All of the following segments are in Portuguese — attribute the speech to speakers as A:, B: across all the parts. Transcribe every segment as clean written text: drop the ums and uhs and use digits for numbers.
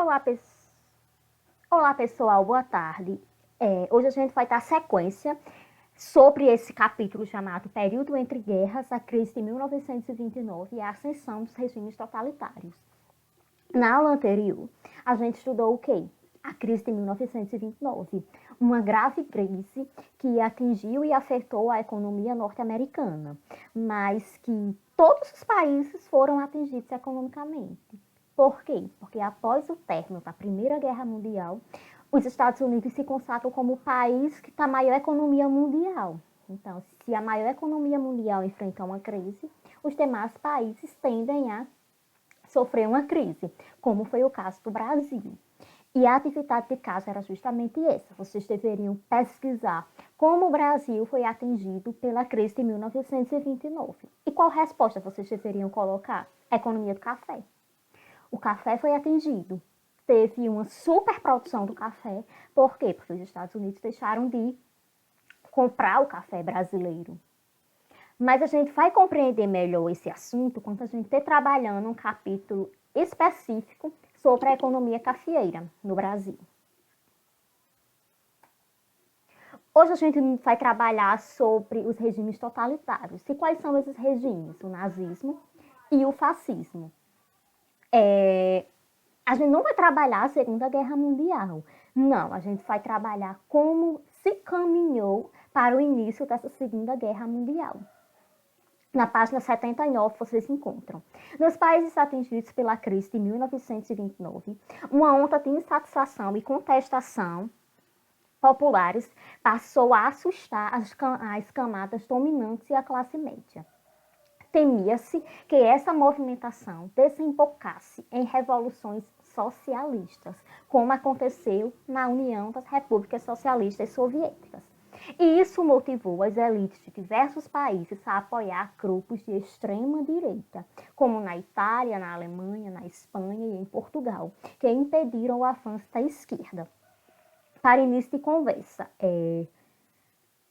A: Olá, Olá, pessoal, boa tarde. Hoje a gente vai dar sequência sobre esse capítulo chamado Período entre Guerras, a crise de 1929 e a ascensão dos regimes totalitários. Na aula anterior, a gente estudou o quê? A crise de 1929, uma grave crise que atingiu e afetou a economia norte-americana, mas que todos os países foram atingidos economicamente. Por quê? Porque após o término da Primeira Guerra Mundial, os Estados Unidos se consagram como o país que tem a maior economia mundial. Então, se a maior economia mundial enfrenta uma crise, os demais países tendem a sofrer uma crise, como foi o caso do Brasil. E a atividade de casa era justamente essa. Vocês deveriam pesquisar como o Brasil foi atingido pela crise de 1929. E qual resposta vocês deveriam colocar? A economia do café. O café foi atingido. Teve uma superprodução do café. Por quê? Porque os Estados Unidos deixaram de comprar o café brasileiro. Mas a gente vai compreender melhor esse assunto quando a gente estiver trabalhando um capítulo específico sobre a economia cafeeira no Brasil. Hoje a gente vai trabalhar sobre os regimes totalitários. E quais são esses regimes? O nazismo e o fascismo. A gente não vai trabalhar a Segunda Guerra Mundial. Não, a gente vai trabalhar como se caminhou para o início dessa Segunda Guerra Mundial. Na página 79 vocês encontram. Nos países atingidos pela crise de 1929, uma onda de insatisfação e contestação populares passou a assustar as camadas dominantes e a classe média. Temia-se que essa movimentação desembocasse em revoluções socialistas, como aconteceu na União das Repúblicas Socialistas Soviéticas. E isso motivou as elites de diversos países a apoiar grupos de extrema-direita, como na Itália, na Alemanha, na Espanha e em Portugal, que impediram o avanço da esquerda. Para início de conversa,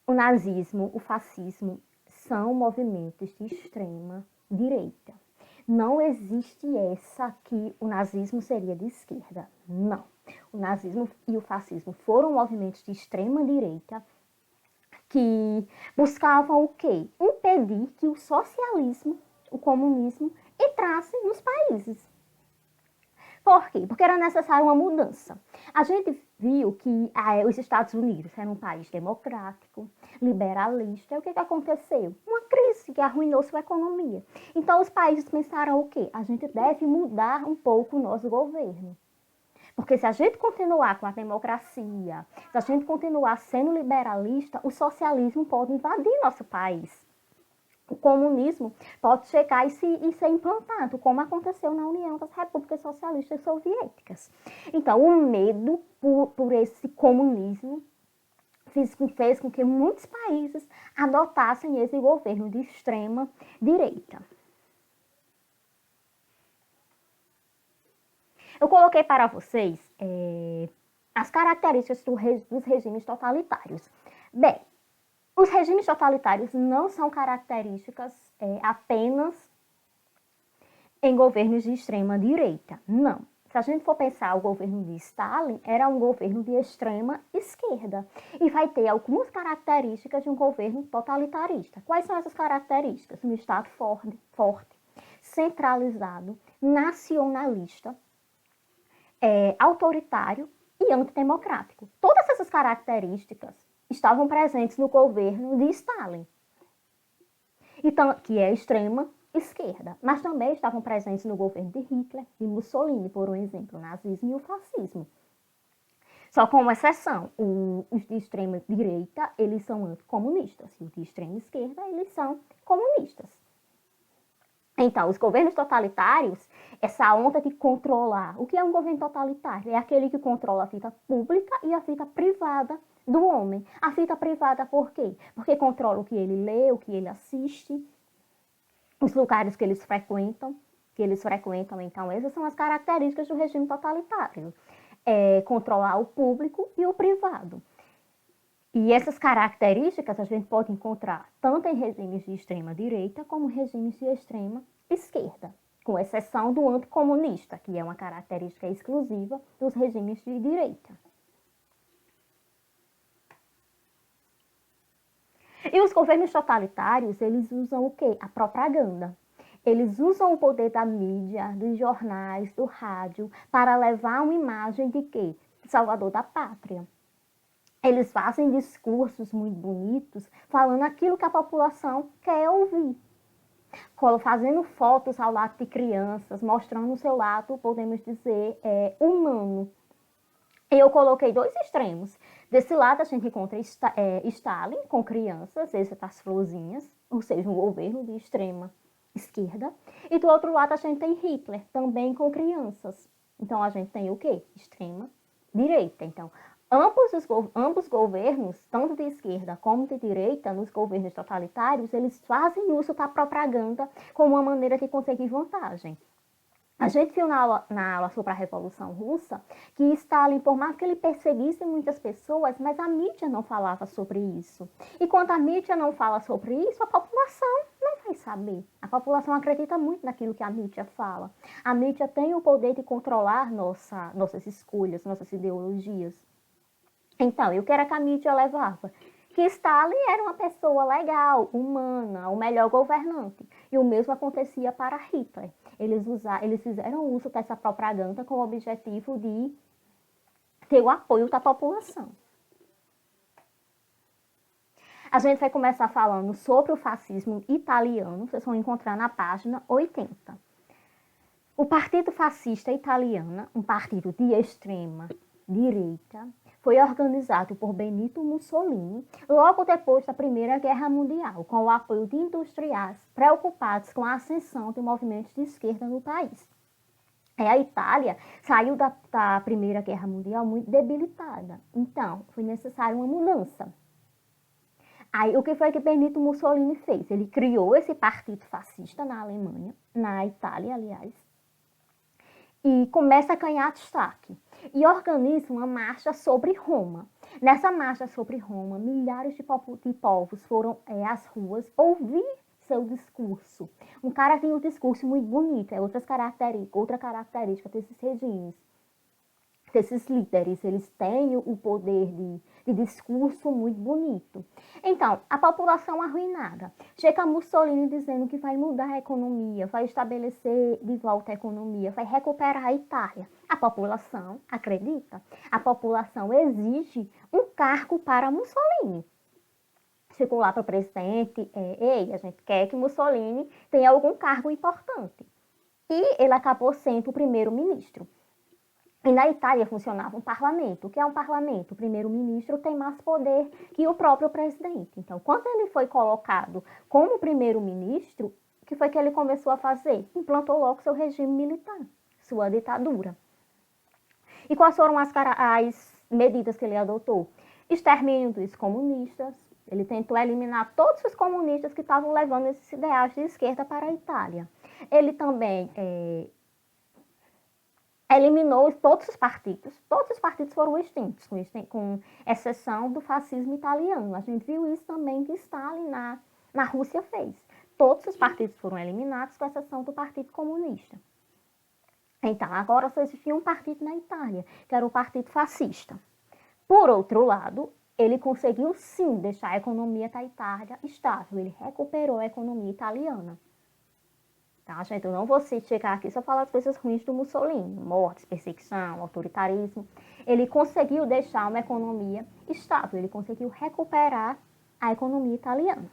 A: o nazismo, o fascismo são movimentos de extrema-direita. Não existe essa que o nazismo seria de esquerda. Não. O nazismo e o fascismo foram movimentos de extrema-direita que buscavam o quê? Impedir que o socialismo, o comunismo, entrasse nos países. Por quê? Porque era necessária uma mudança. A gente viu que os Estados Unidos eram um país democrático, liberalista. E o que aconteceu? Uma crise que arruinou sua economia. Então, os países pensaram o quê? A gente deve mudar um pouco o nosso governo. Porque se a gente continuar com a democracia, se a gente continuar sendo liberalista, o socialismo pode invadir nosso país. O comunismo pode chegar e ser implantado, como aconteceu na União das Repúblicas Socialistas Soviéticas. Então, o medo por esse comunismo fez com que muitos países adotassem esse governo de extrema direita. Eu coloquei para vocês as características dos regimes totalitários. Bem, os regimes totalitários não são características apenas em governos de extrema direita. Não. Se a gente for pensar, o governo de Stalin era um governo de extrema esquerda. E vai ter algumas características de um governo totalitarista. Quais são essas características? Um Estado forte, centralizado, nacionalista, autoritário e antidemocrático. Todas essas características estavam presentes no governo de Stalin, então, que é extrema esquerda, mas também estavam presentes no governo de Hitler e Mussolini, por um exemplo, o nazismo e o fascismo. Só com uma exceção, os de extrema direita, eles são anticomunistas, e os de extrema esquerda, eles são comunistas. Então, os governos totalitários, essa onda de controlar. O que é um governo totalitário? É aquele que controla a vida pública e a vida privada do homem. A vida privada por quê? Porque controla o que ele lê, o que ele assiste, os lugares que eles frequentam. Então, essas são as características do regime totalitário. Controlar o público e o privado. E essas características a gente pode encontrar tanto em regimes de extrema direita como regimes de extrema esquerda. com exceção do anticomunista, que é uma característica exclusiva dos regimes de direita. E os governos totalitários, eles usam o quê? A propaganda. Eles usam o poder da mídia, dos jornais, do rádio, para levar uma imagem de quê? Salvador da pátria. Eles fazem discursos muito bonitos, falando aquilo que a população quer ouvir. Fazendo fotos ao lado de crianças, mostrando o seu lado, podemos dizer, humano. Eu coloquei dois extremos. Desse lado a gente encontra Stalin com crianças, esse das florzinhas, ou seja, um governo de extrema esquerda. E do outro lado a gente tem Hitler, também com crianças. Então a gente tem o quê? Extrema direita. Então, ambos governos, tanto de esquerda como de direita, nos governos totalitários, eles fazem uso da propaganda como uma maneira de conseguir vantagem. A gente viu na aula sobre a Revolução Russa que Stalin, por mais que ele perseguisse muitas pessoas, mas a mídia não falava sobre isso. E quando a mídia não fala sobre isso, a população não vai saber. A população acredita muito naquilo que a mídia fala. A mídia tem o poder de controlar nossas escolhas, nossas ideologias. Então, o que era que a mídia levava? Que Stalin era uma pessoa legal, humana, o melhor governante. E o mesmo acontecia para Hitler. Eles fizeram uso dessa propaganda com o objetivo de ter o apoio da população. A gente vai começar falando sobre o fascismo italiano, vocês vão encontrar na página 80. O Partido Fascista Italiano, um partido de extrema direita, foi organizado por Benito Mussolini logo depois da Primeira Guerra Mundial, com o apoio de industriais preocupados com a ascensão de movimentos de esquerda no país. A Itália saiu da Primeira Guerra Mundial muito debilitada, então foi necessária uma mudança. Aí, o que foi que Benito Mussolini fez? Ele criou esse partido fascista na Alemanha, na Itália, aliás, e começa a ganhar destaque. E organiza uma marcha sobre Roma. Nessa marcha sobre Roma, milhares de povos foram às ruas ouvir seu discurso. Um cara tem um discurso muito bonito, é outra característica desses regimes. Desses líderes, eles têm o poder de discurso muito bonito. Então, a população arruinada. Chega Mussolini dizendo que vai mudar a economia, vai estabelecer de volta a economia, vai recuperar a Itália. A população acredita. A população exige um cargo para Mussolini. Chegou lá para o presidente, a gente quer que Mussolini tenha algum cargo importante. E ele acabou sendo o primeiro-ministro. E na Itália funcionava um parlamento. O que é um parlamento? O primeiro-ministro tem mais poder que o próprio presidente. Então, quando ele foi colocado como primeiro-ministro, o que foi que ele começou a fazer? Implantou logo seu regime militar, sua ditadura. E quais foram as medidas que ele adotou? Extermínio dos comunistas. Ele tentou eliminar todos os comunistas que estavam levando esses ideais de esquerda para a Itália. Ele também eliminou todos os partidos foram extintos, com exceção do fascismo italiano. A gente viu isso também que Stalin na Rússia fez. Todos os partidos foram eliminados, com exceção do Partido Comunista. Então, agora só existia um partido na Itália, que era o Partido Fascista. Por outro lado, ele conseguiu sim deixar a economia da Itália estável, ele recuperou a economia italiana. Tá, gente? Eu não vou chegar aqui só falar as coisas ruins do Mussolini, mortes, perseguição, autoritarismo. Ele conseguiu deixar uma economia estável, ele conseguiu recuperar a economia italiana.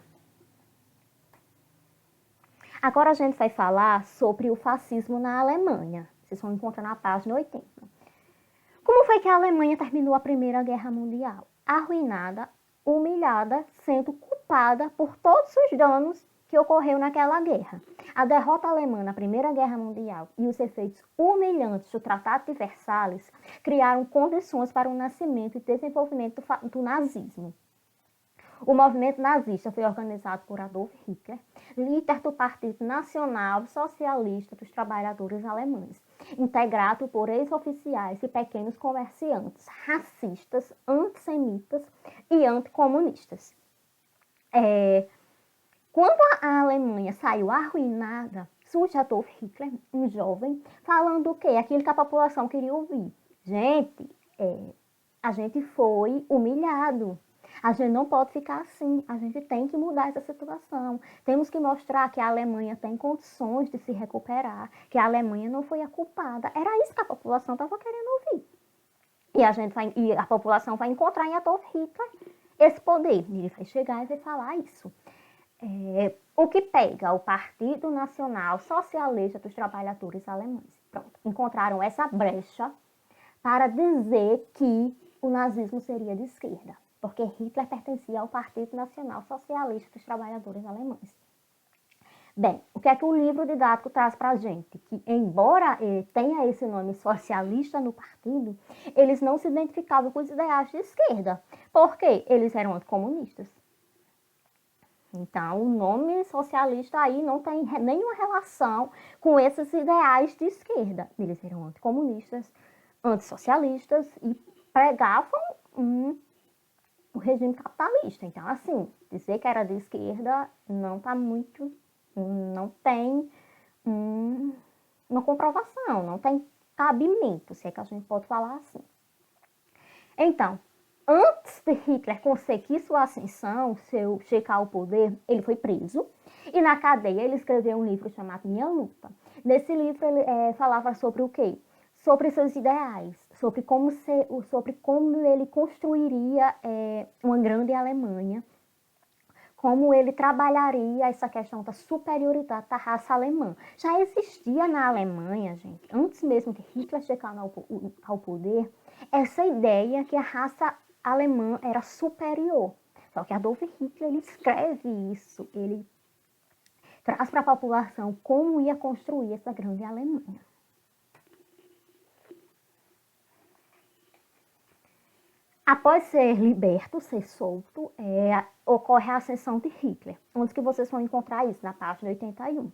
A: Agora a gente vai falar sobre o fascismo na Alemanha. Vocês vão encontrar na página 80. Como foi que a Alemanha terminou a Primeira Guerra Mundial? Arruinada, humilhada, sendo culpada por todos os danos que ocorreu naquela guerra. A derrota alemã na Primeira Guerra Mundial e os efeitos humilhantes do Tratado de Versalhes criaram condições para o nascimento e desenvolvimento do nazismo. O movimento nazista foi organizado por Adolf Hitler, líder do Partido Nacional Socialista dos Trabalhadores Alemães, integrado por ex-oficiais e pequenos comerciantes racistas, antissemitas e anticomunistas. Quando a Alemanha saiu arruinada, surge Adolf Hitler, um jovem, falando o quê? Aquilo que a população queria ouvir. Gente, a gente foi humilhado. A gente não pode ficar assim, a gente tem que mudar essa situação. Temos que mostrar que a Alemanha tem condições de se recuperar, que a Alemanha não foi a culpada. Era isso que a população estava querendo ouvir. E a população vai encontrar em Adolf Hitler esse poder. Ele vai chegar e vai falar isso. O que pega o Partido Nacional Socialista dos Trabalhadores Alemães. Pronto, encontraram essa brecha para dizer que o nazismo seria de esquerda, porque Hitler pertencia ao Partido Nacional Socialista dos Trabalhadores Alemães. Bem, o que é que o livro didático traz para a gente? Que, embora tenha esse nome socialista no partido, eles não se identificavam com os ideais de esquerda. Por quê? Eles eram anticomunistas. Então, o nome socialista aí não tem nenhuma relação com esses ideais de esquerda. Eles eram anticomunistas, antissocialistas e pregavam o regime capitalista. Então, assim, dizer que era de esquerda não tem uma comprovação, não tem cabimento, se é que a gente pode falar assim. Então, antes de Hitler conseguir sua ascensão, chegar ao poder, ele foi preso e na cadeia ele escreveu um livro chamado Minha Luta. Nesse livro ele falava sobre o quê? Sobre seus ideais, sobre como ele construiria uma grande Alemanha, como ele trabalharia essa questão da superioridade da raça alemã. Já existia na Alemanha, gente, antes mesmo de Hitler chegar ao poder, essa ideia que a raça alemã era superior. Só que Adolf Hitler ele escreve isso, ele traz para a população como ia construir essa grande Alemanha. Após ser liberto, ser solto, ocorre a ascensão de Hitler. Onde que vocês vão encontrar isso? Na página 81.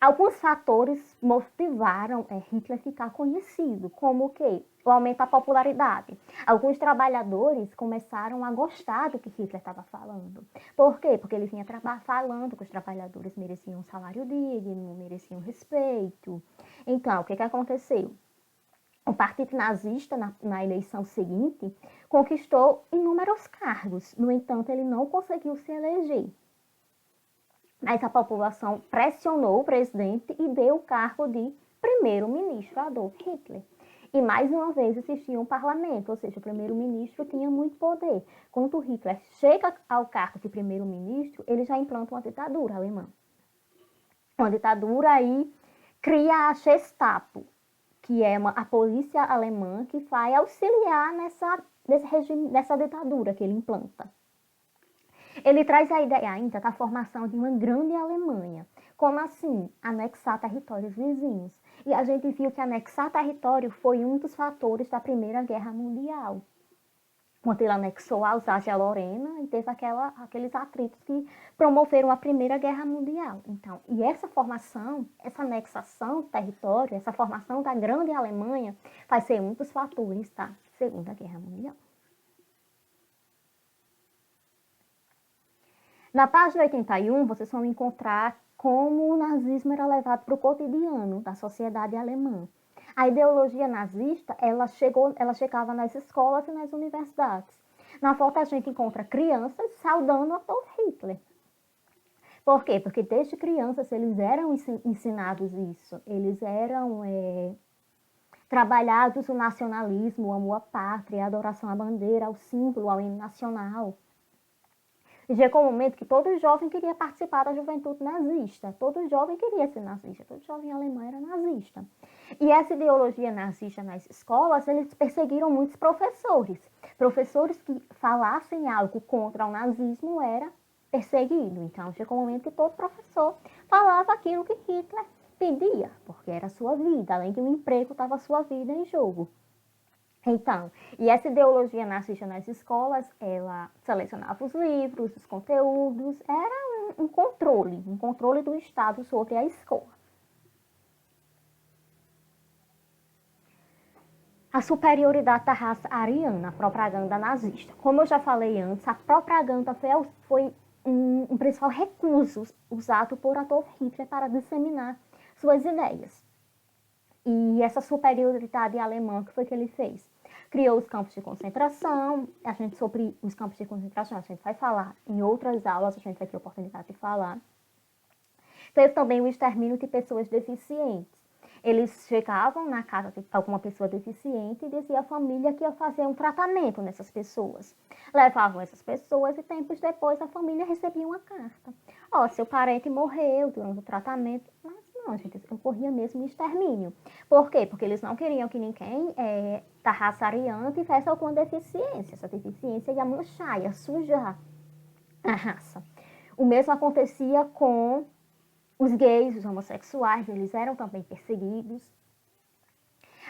A: Alguns fatores motivaram Hitler ficar conhecido, como o quê? O aumento da popularidade. Alguns trabalhadores começaram a gostar do que Hitler estava falando. Por quê? Porque ele vinha falando que os trabalhadores mereciam um salário digno, mereciam respeito. Então, o que aconteceu? O partido nazista, na eleição seguinte, conquistou inúmeros cargos. No entanto, ele não conseguiu se eleger. Mas a população pressionou o presidente e deu o cargo de primeiro-ministro a Adolf Hitler. E mais uma vez existia um parlamento, ou seja, o primeiro-ministro tinha muito poder. Quando Hitler chega ao cargo de primeiro-ministro, ele já implanta uma ditadura alemã. Uma ditadura aí cria a Gestapo, que é a polícia alemã que vai auxiliar nessa ditadura que ele implanta. Ele traz a ideia ainda da formação de uma grande Alemanha. Como assim? Anexar territórios vizinhos. E a gente viu que anexar território foi um dos fatores da Primeira Guerra Mundial. Quando ele anexou a Alsácia-Lorena e teve aqueles atritos que promoveram a Primeira Guerra Mundial. Então, e essa formação, essa anexação do território, essa formação da grande Alemanha, vai ser um dos fatores da Segunda Guerra Mundial. Na página 81, vocês vão encontrar como o nazismo era levado para o cotidiano da sociedade alemã. A ideologia nazista, ela chegava nas escolas e nas universidades. Na foto a gente encontra crianças saudando Adolf Hitler. Por quê? Porque desde crianças eles eram ensinados isso. Eles eram trabalhados o nacionalismo, o amor à pátria, a adoração à bandeira, ao símbolo, ao hino nacional. E chegou um momento que todo jovem queria participar da juventude nazista. Todo jovem queria ser nazista. Todo jovem alemão era nazista. E essa ideologia nazista nas escolas, eles perseguiram muitos professores. Professores que falassem algo contra o nazismo era perseguido. Então, chegou um momento que todo professor falava aquilo que Hitler pedia, porque era a sua vida. Além de um emprego, estava a sua vida em jogo. Então, e essa ideologia nazista nas escolas, ela selecionava os livros, os conteúdos, era um controle do Estado sobre a escola. A superioridade da raça ariana, a propaganda nazista. Como eu já falei antes, a propaganda foi um principal recurso usado por Adolf Hitler para disseminar suas ideias. E essa superioridade alemã, que foi que ele fez? Criou os campos de concentração. Sobre os campos de concentração, a gente vai falar em outras aulas, a gente vai ter oportunidade de falar. Teve também o extermínio de pessoas deficientes. Eles chegavam na casa de alguma pessoa deficiente e dizia à família que ia fazer um tratamento nessas pessoas. Levavam essas pessoas e tempos depois a família recebia uma carta. Ó, seu parente morreu durante o tratamento, mas não, gente, ocorria mesmo extermínio. Por quê? Porque eles não queriam que ninguém da raça ariana tivesse alguma deficiência. Essa deficiência ia manchar, ia sujar a raça. O mesmo acontecia com os gays, os homossexuais, eles eram também perseguidos.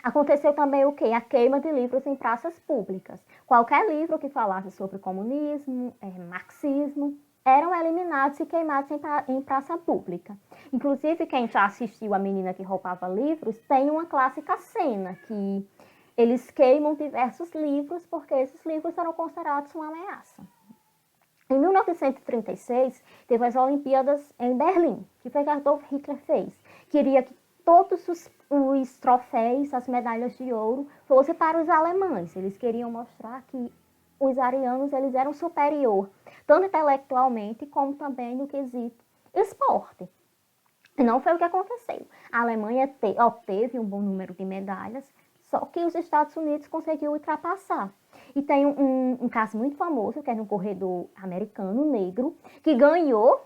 A: Aconteceu também o quê? A queima de livros em praças públicas. Qualquer livro que falasse sobre comunismo, marxismo, eram eliminados e queimados em praça pública. Inclusive, quem já assistiu A Menina que Roubava Livros, tem uma clássica cena que eles queimam diversos livros porque esses livros eram considerados uma ameaça. Em 1936, teve as Olimpíadas em Berlim. O que foi que Adolf Hitler fez? Queria que todos os troféus, as medalhas de ouro, fossem para os alemães. Eles queriam mostrar que os arianos eles eram superior, tanto intelectualmente como também no quesito esporte. E não foi o que aconteceu. A Alemanha obteve um bom número de medalhas, só que os Estados Unidos conseguiu ultrapassar. E tem um caso muito famoso, que é no corredor americano negro, que ganhou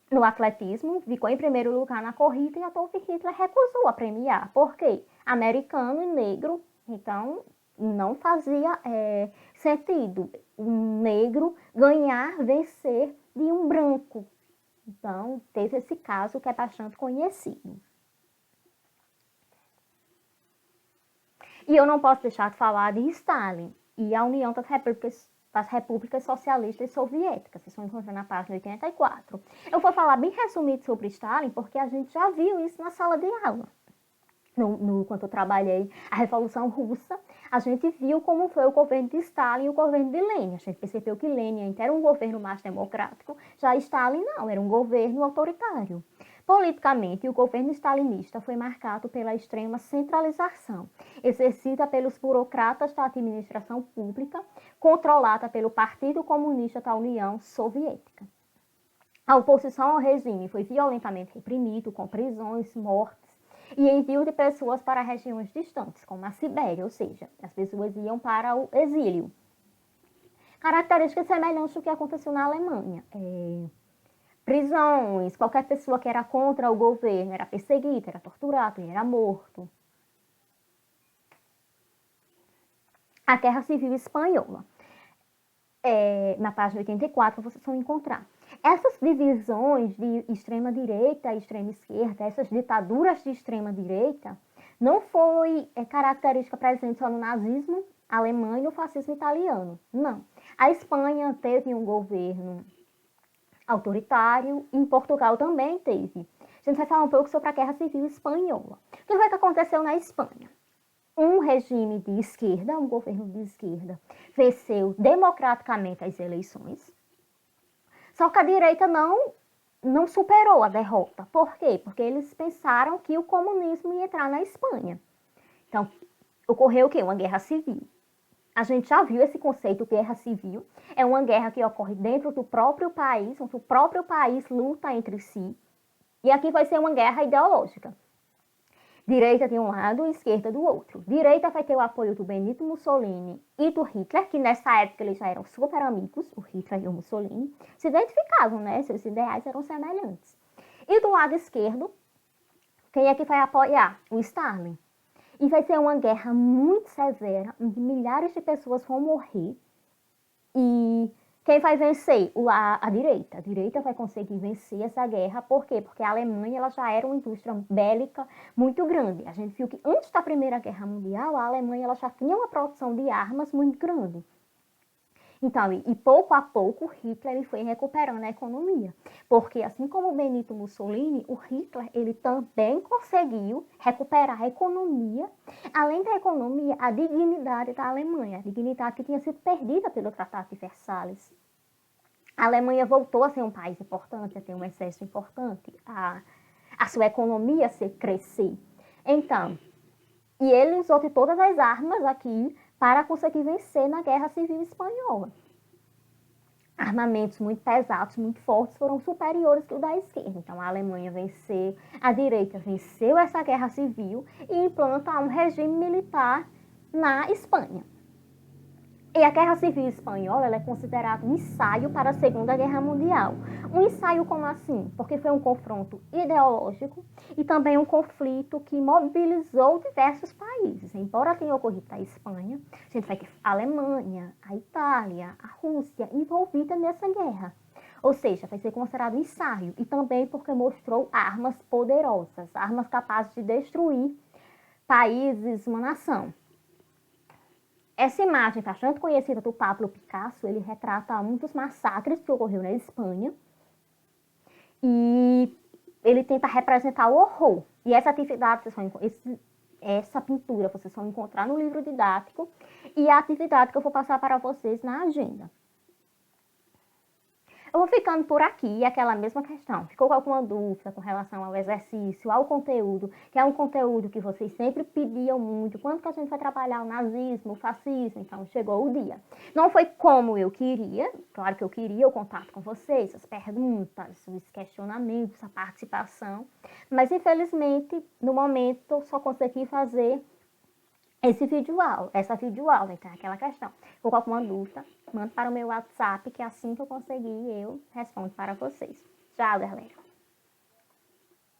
A: no atletismo, ficou em primeiro lugar na corrida e Adolf Hitler recusou a premiar. Por quê? Americano e negro, então não fazia sentido um negro ganhar, vencer de um branco. Então, teve esse caso que é bastante conhecido. E eu não posso deixar de falar de Stalin e a União das Repúblicas Socialistas Soviéticas. Vocês vão encontrar na página 84. Eu vou falar bem resumido sobre Stalin, porque a gente já viu isso na sala de aula. Quando eu trabalhei a Revolução Russa, a gente viu como foi o governo de Stalin e o governo de Lenin. A gente percebeu que Lenin ainda era um governo mais democrático, já Stalin não, era um governo autoritário. Politicamente, o governo stalinista foi marcado pela extrema centralização, exercida pelos burocratas da administração pública, controlada pelo Partido Comunista da União Soviética. A oposição ao regime foi violentamente reprimida, com prisões, mortes e envio de pessoas para regiões distantes, como a Sibéria, ou seja, as pessoas iam para o exílio. Características semelhantes ao que aconteceu na Alemanha. Prisões, qualquer pessoa que era contra o governo era perseguida, era torturado e era morto. A Guerra Civil Espanhola. Na página 84 vocês vão encontrar. Essas divisões de extrema-direita e extrema-esquerda, essas ditaduras de extrema-direita, não foi característica presente só no nazismo alemão e no fascismo italiano. Não. A Espanha teve um governo autoritário e em Portugal também teve. A gente vai falar um pouco sobre a Guerra Civil Espanhola. O que foi que aconteceu na Espanha? Um regime de esquerda, um governo de esquerda, venceu democraticamente as eleições, só que a direita não superou a derrota. Por quê? Porque eles pensaram que o comunismo ia entrar na Espanha. Então, ocorreu o quê? Uma guerra civil. A gente já viu esse conceito, guerra civil. É uma guerra que ocorre dentro do próprio país, onde o próprio país luta entre si. E aqui vai ser uma guerra ideológica. Direita de um lado e esquerda do outro. Direita vai ter o apoio do Benito Mussolini e do Hitler, que nessa época eles já eram super amigos, o Hitler e o Mussolini. Se identificavam, né? Seus ideais eram semelhantes. E do lado esquerdo, quem é que vai apoiar? O Stalin. E vai ser uma guerra muito severa, onde milhares de pessoas vão morrer. E quem vai vencer? A direita. A direita vai conseguir vencer essa guerra. Por quê? Porque a Alemanha ela já era uma indústria bélica muito grande. A gente viu que antes da Primeira Guerra Mundial, a Alemanha ela já tinha uma produção de armas muito grande. Então, e pouco a pouco, Hitler ele foi recuperando a economia. Porque, assim como o Benito Mussolini, o Hitler ele também conseguiu recuperar a economia, além da economia, a dignidade da Alemanha, a dignidade que tinha sido perdida pelo Tratado de Versalhes. A Alemanha voltou a ser um país importante, a ter um exército importante, a sua economia crescer. Então, e ele usou de todas as armas aqui para conseguir vencer na Guerra Civil Espanhola. Armamentos muito pesados, muito fortes, foram superiores que o da esquerda. Então, a Alemanha venceu, a direita venceu essa guerra civil e implanta um regime militar na Espanha. E a Guerra Civil Espanhola ela é considerada um ensaio para a Segunda Guerra Mundial. Um ensaio como assim? Porque foi um confronto ideológico e também um conflito que mobilizou diversos países. Embora tenha ocorrido na Espanha, a gente vai ter a Alemanha, a Itália, a Rússia envolvida nessa guerra. Ou seja, vai ser considerado um ensaio e também porque mostrou armas poderosas, armas capazes de destruir países, uma nação. Essa imagem bastante conhecida do Pablo Picasso, ele retrata um dos massacres que ocorreu na Espanha e ele tenta representar o horror. E essa atividade, essa pintura, vocês vão encontrar no livro didático e a atividade que eu vou passar para vocês na agenda. Eu vou ficando por aqui, aquela mesma questão. Ficou com alguma dúvida com relação ao exercício, ao conteúdo, que é um conteúdo que vocês sempre pediam muito. Quando que a gente vai trabalhar o nazismo, o fascismo? Então, chegou o dia. Não foi como eu queria, claro que eu queria o contato com vocês, as perguntas, os questionamentos, a participação, mas infelizmente, no momento, só consegui fazer essa videoaula, então é aquela questão. Ficou com alguma dúvida, manda para o meu WhatsApp, que assim que eu conseguir, eu respondo para vocês. Tchau, galera!